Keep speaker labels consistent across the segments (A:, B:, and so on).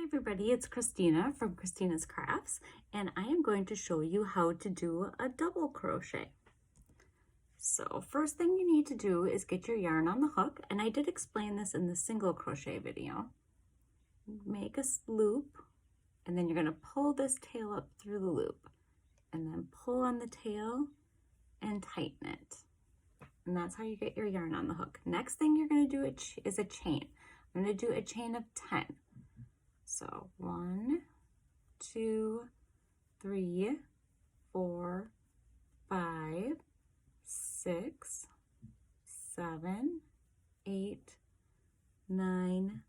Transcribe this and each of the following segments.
A: everybody, it's Christina from Christina's Crafts, and I am going to show you how to do a double crochet. So first thing you need to do is get your yarn on the hook, and I did explain this in the single crochet video. Make a loop, and then you're going to pull this tail up through the loop, and then pull on the tail and tighten it. And that's how you get your yarn on the hook. Next thing you're going to do is a chain. I'm going to do a chain of 10. So 1, 2, 3, 4, 5, 6, 7, 8, 9,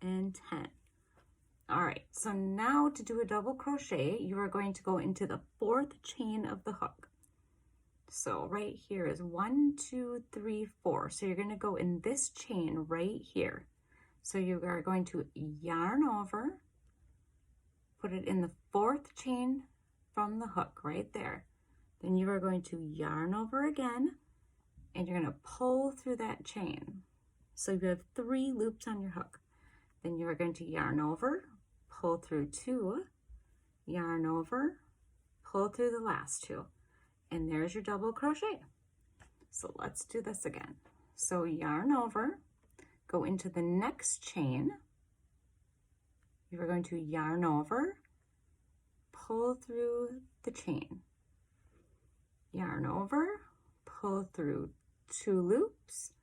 A: and 10. All right, so now to do a double crochet, you are going to go into the 4th chain of the hook. So right here is 1, 2, 3, 4. So you're going to go in this chain right here. So you are going to yarn over, put it in the 4th chain from the hook right there. Then you are going to yarn over again, and you're going to pull through that chain. So you have 3 loops on your hook. Then you are going to yarn over, pull through 2, yarn over, pull through the last 2. And there's your double crochet. So let's do this again. So yarn over, go into the next chain. You are going to yarn over, pull through the chain. Yarn over, pull through 2 loops,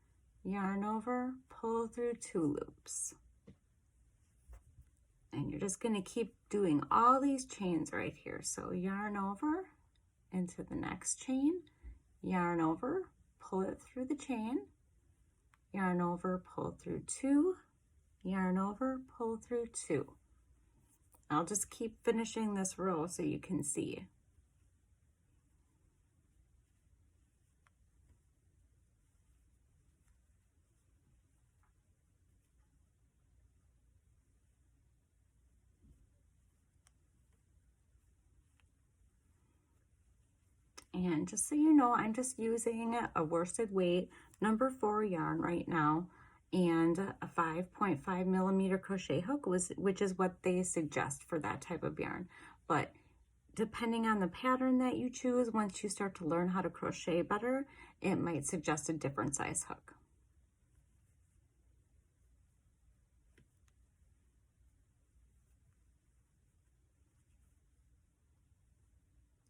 A: yarn over, pull through 2 loops. And you're just going to keep doing all these chains right here. So yarn over into the next chain, yarn over, pull it through the chain, yarn over, pull through 2, yarn over, pull through 2. I'll just keep finishing this row so you can see. And just so you know, I'm just using a worsted weight number 4 yarn right now and a 5.5 millimeter crochet hook, which is what they suggest for that type of yarn. But depending on the pattern that you choose, once you start to learn how to crochet better, it might suggest a different size hook.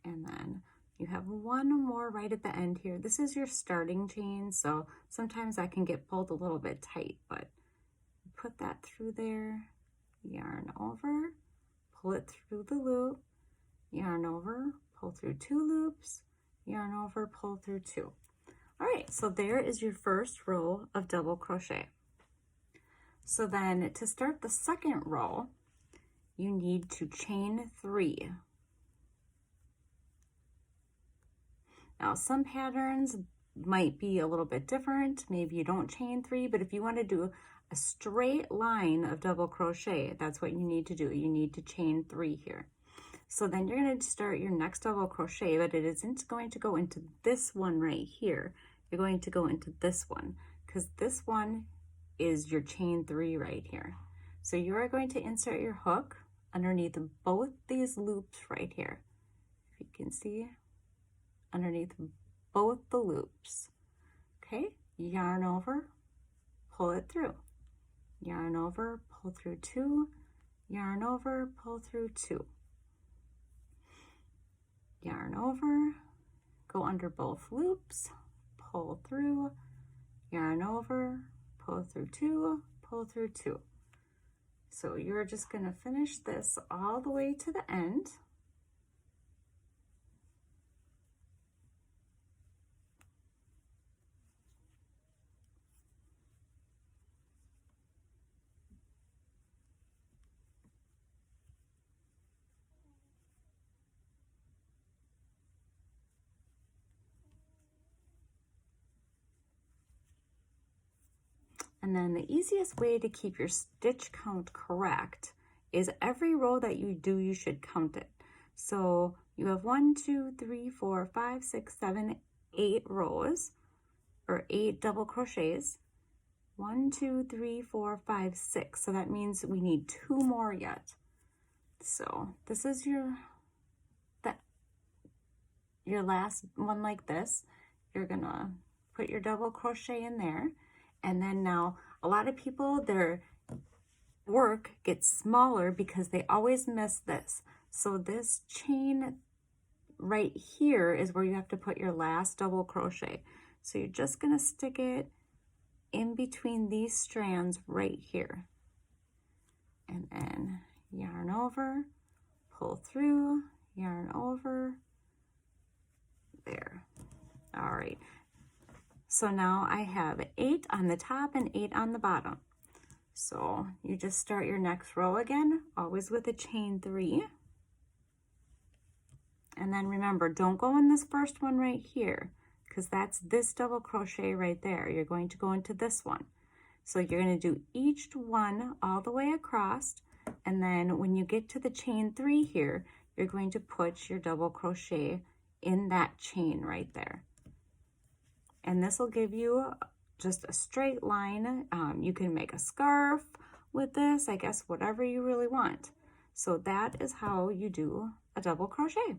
A: And then you have one more right at the end here. This is your starting chain, so sometimes that can get pulled a little bit tight, but put that through there, yarn over, pull it through the loop, yarn over, pull through 2 loops, yarn over, pull through 2. All right, so there is your first row of double crochet. So then to start the second row, you need to chain 3. Now, some patterns might be a little bit different. Maybe you don't chain 3, but if you want to do a straight line of double crochet, that's what you need to do. You need to chain 3 here. So then you're going to start your next double crochet, but it isn't going to go into this one right here. You're going to go into this one, because this one is your chain 3 right here. So you are going to insert your hook underneath both these loops right here. If you can see, underneath both the loops. Okay, yarn over, pull it through, yarn over, pull through 2, yarn over, pull through 2, yarn over, go under both loops, pull through, yarn over, pull through 2, pull through 2. So you're just going to finish this all the way to the end. And then the easiest way to keep your stitch count correct is every row that you do, you should count it. So you have 1, 2, 3, 4, 5, 6, 7, 8 rows, or 8 double crochets. 1, 2, 3, 4, 5, 6. So that means we need 2 more yet. So this is your last one like this. You're gonna put your double crochet in there. And then now a lot of people, their work gets smaller because they always miss this. So this chain right here is where you have to put your last double crochet. So you're just gonna stick it in between these strands right here. And then yarn over, pull through, yarn over, there. All right. So now I have 8 on the top and 8 on the bottom. So you just start your next row again, always with a chain 3. And then remember, don't go in this first one right here, because that's this double crochet right there. You're going to go into this one. So you're going to do each one all the way across, and then when you get to the chain 3 here, you're going to put your double crochet in that chain right there. And this will give you just a straight line. You can make a scarf with this, I guess, whatever you really want. So that is how you do a double crochet.